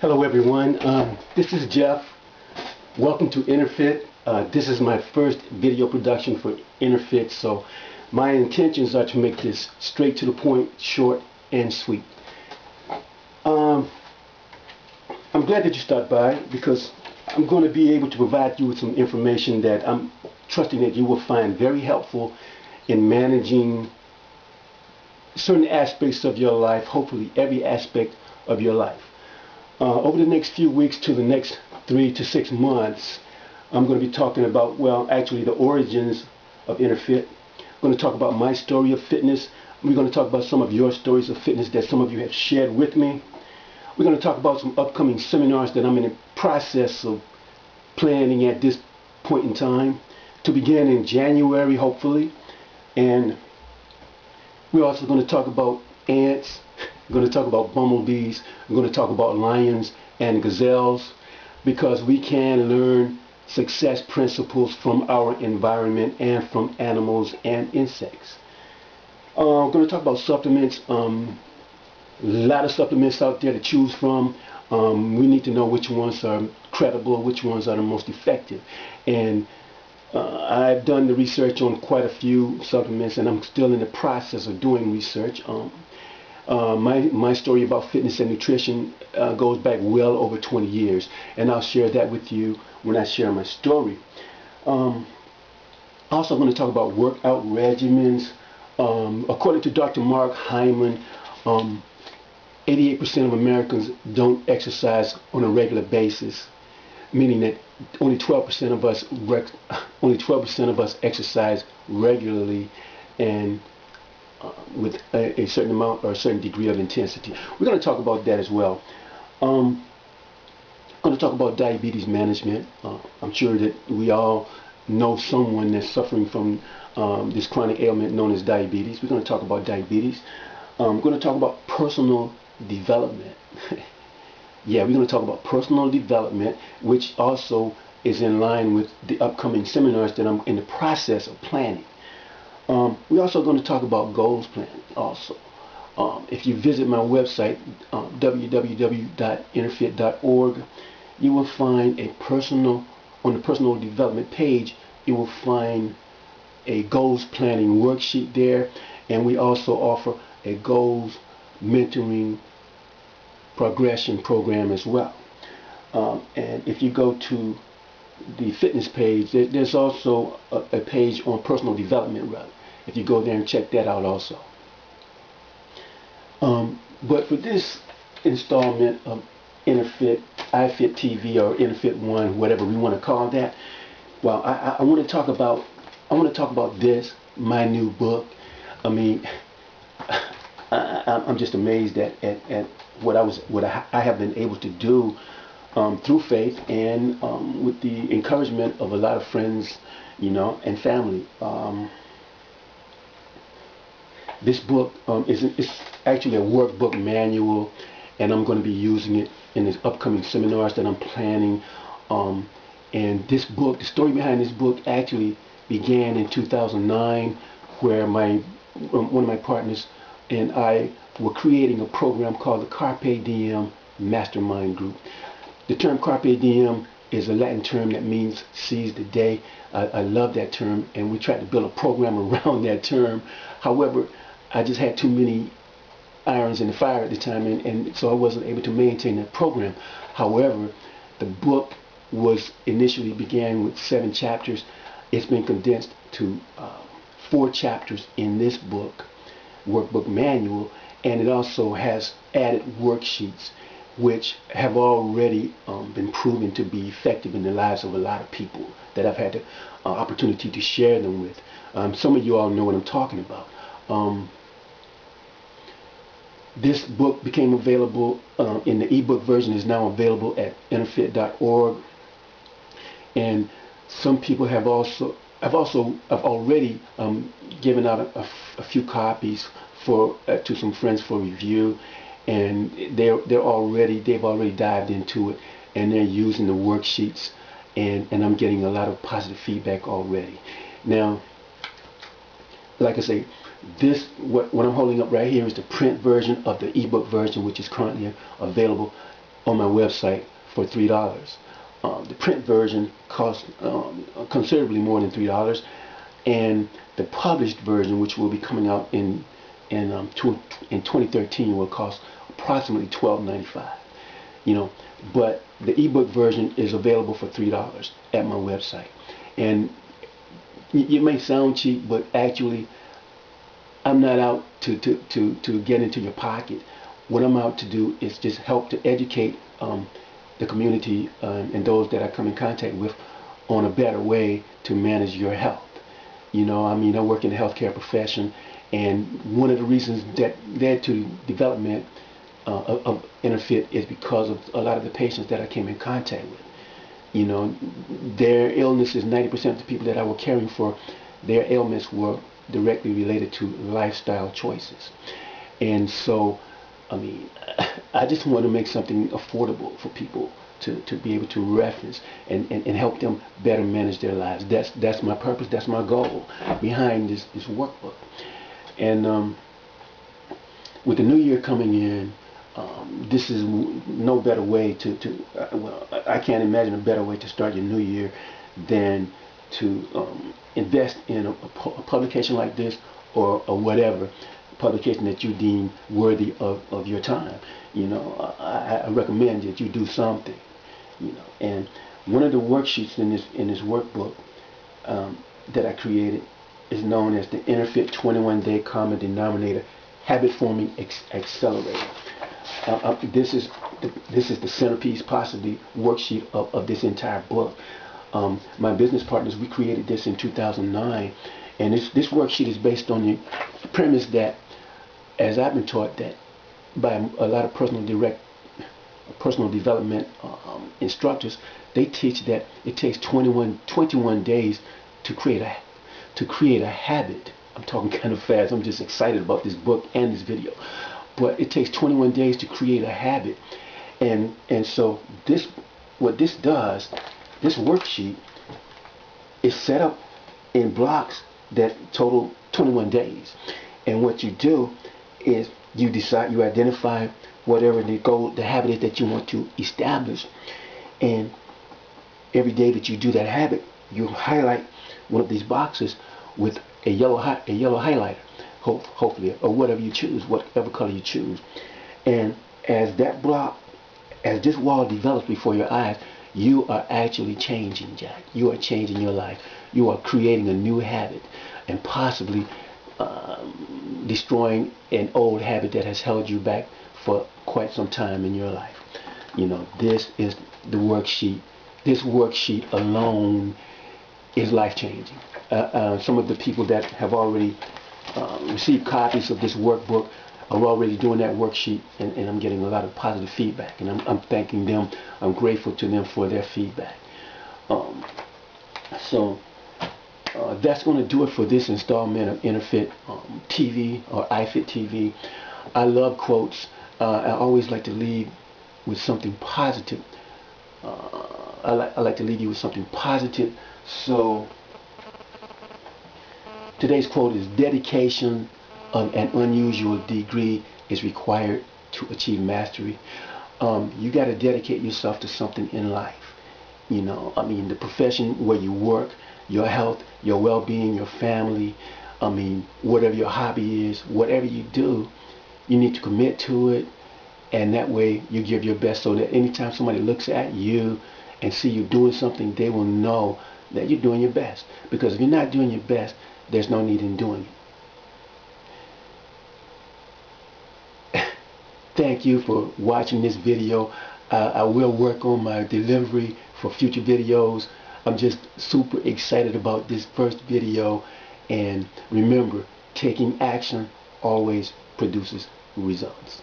Hello everyone, this is Jeff. Welcome to INNERFIT. This is my first video production for INNERFIT, so my intentions are to make this straight to the point, short and sweet. I'm glad that you stopped by because I'm going to be able to provide you with some information that I'm trusting that you will find very helpful in managing certain aspects of your life, hopefully every aspect of your life. Over the next few weeks to the next 3 to 6 months, I'm going to be talking about, well, actually the origins of INNERFIT. I'm going to talk about my story of fitness. We're going to talk about some of your stories of fitness that some of you have shared with me. We're going to talk about some upcoming seminars that I'm in the process of planning at this point in time to begin in January, hopefully. And we're also going to talk about ants. We're going to talk about bumblebees. We're going to talk about lions and gazelles, because we can learn success principles from our environment and from animals and insects. We're going to talk about supplements. A lot of supplements out there to choose from. We need to know which ones are credible, which ones are the most effective. And I've done the research on quite a few supplements, and I'm still in the process of doing research. My story about fitness and nutrition goes back well over 20 years, and I'll share that with you when I share my story. Also, I'm going to talk about workout regimens. According to Dr. Mark Hyman, 88% of Americans don't exercise on a regular basis, meaning that only 12% of us exercise regularly and with a certain amount or a certain degree of intensity. We're going to talk about that as well. I'm going to talk about diabetes management. I'm sure that we all know someone that's suffering from this chronic ailment known as diabetes. We're going to talk about diabetes. I'm going to talk about personal development. Yeah, we're going to talk about personal development, which also is in line with the upcoming seminars that I'm in the process of planning. We're also going to talk about goals planning also. If you visit my website, www.innerfit.org, you will find on the personal development page, you will find a goals planning worksheet there, and we also offer a goals mentoring progression program as well. And if you go to the fitness page, there's also a page on personal development, rather. If you go there and check that out also. But for this installment of INNERFIT, IFIT TV, or INNERFIT 1, whatever we want to call that, well, I want to talk about this, my new book. I mean, I'm just amazed at what I have been able to do through faith and with the encouragement of a lot of friends, and family. This book is actually a workbook manual, and I'm going to be using it in these upcoming seminars that I'm planning. And this book, the story behind this book actually began in 2009, where one of my partners and I were creating a program called the Carpe Diem Mastermind Group. The term Carpe Diem is a Latin term that means seize the day. I love that term, and we tried to build a program around that term. However, I just had too many irons in the fire at the time, and so I wasn't able to maintain that program. However, the book initially began with 7 chapters. It's been condensed to 4 chapters in this book, workbook manual, and it also has added worksheets which have already been proven to be effective in the lives of a lot of people that I've had the opportunity to share them with. Some of you all know what I'm talking about. This book became available in the ebook version, is now available at innerfit.org, and some people have already given out a few copies to some friends for review, and they've already dived into it, and they're using the worksheets, and I'm getting a lot of positive feedback already. Now, like I say, what I'm holding up right here is the print version of the ebook version, which is currently available on my website for $3. The print version costs considerably more than $3, and the published version, which will be coming out in 2013, will cost approximately $12.95. But the ebook version is available for $3 at my website. And it may sound cheap, but actually I'm not out to get into your pocket. What I'm out to do is just help to educate the community and those that I come in contact with on a better way to manage your health. I work in the healthcare profession, and one of the reasons that led to development of INNERFIT is because of a lot of the patients that I came in contact with. Their illnesses, 90% of the people that I was caring for, their ailments were directly related to lifestyle choices. And so, I just want to make something affordable for people to be able to reference and help them better manage their lives. That's my purpose, that's my goal behind this workbook. And with the new year coming in, this is no better way well, I can't imagine a better way to start your new year than to invest in a publication like this, or whatever publication that you deem worthy of your time. I recommend that you do something. And one of the worksheets in this workbook that I created is known as the INNERFIT 21-Day Common Denominator Habit Forming Accelerator. This is the centerpiece, possibly, worksheet of this entire book. My business partners, we created this in 2009, and this worksheet is based on the premise that, as I've been taught, that by a lot of personal development instructors, they teach that it takes 21 days to create a habit. I'm talking kind of fast. I'm just excited about this book and this video. But it takes 21 days to create a habit. And so what this does, this worksheet is set up in blocks that total 21 days. And what you do is you identify whatever the habit is that you want to establish. And every day that you do that habit, you highlight one of these boxes with a yellow highlighter, hopefully, or whatever you choose, whatever color you choose. And as this wall develops before your eyes, you are actually changing, Jack. You are changing your life. You are creating a new habit, and possibly destroying an old habit that has held you back for quite some time in your life. This is the worksheet. This worksheet alone is life-changing. Some of the people that have already received copies of this workbook are already doing that worksheet, and I'm getting a lot of positive feedback, and I'm thanking them. I'm grateful to them for their feedback. So that's going to do it for this installment of INNERFIT TV, or IFIT TV. I love quotes. I always like to leave with something positive. I like to leave you with something positive. So today's quote is: dedication of an unusual degree is required to achieve mastery. You got to dedicate yourself to something in life. The profession where you work, your health, your well-being, your family, whatever your hobby is, whatever you do, you need to commit to it, and that way you give your best, so that anytime somebody looks at you and see you doing something, they will know that you're doing your best. Because if you're not doing your best, there's no need in doing it. Thank you for watching this video. I will work on my delivery for future videos. I'm just super excited about this first video. And remember, taking action always produces results.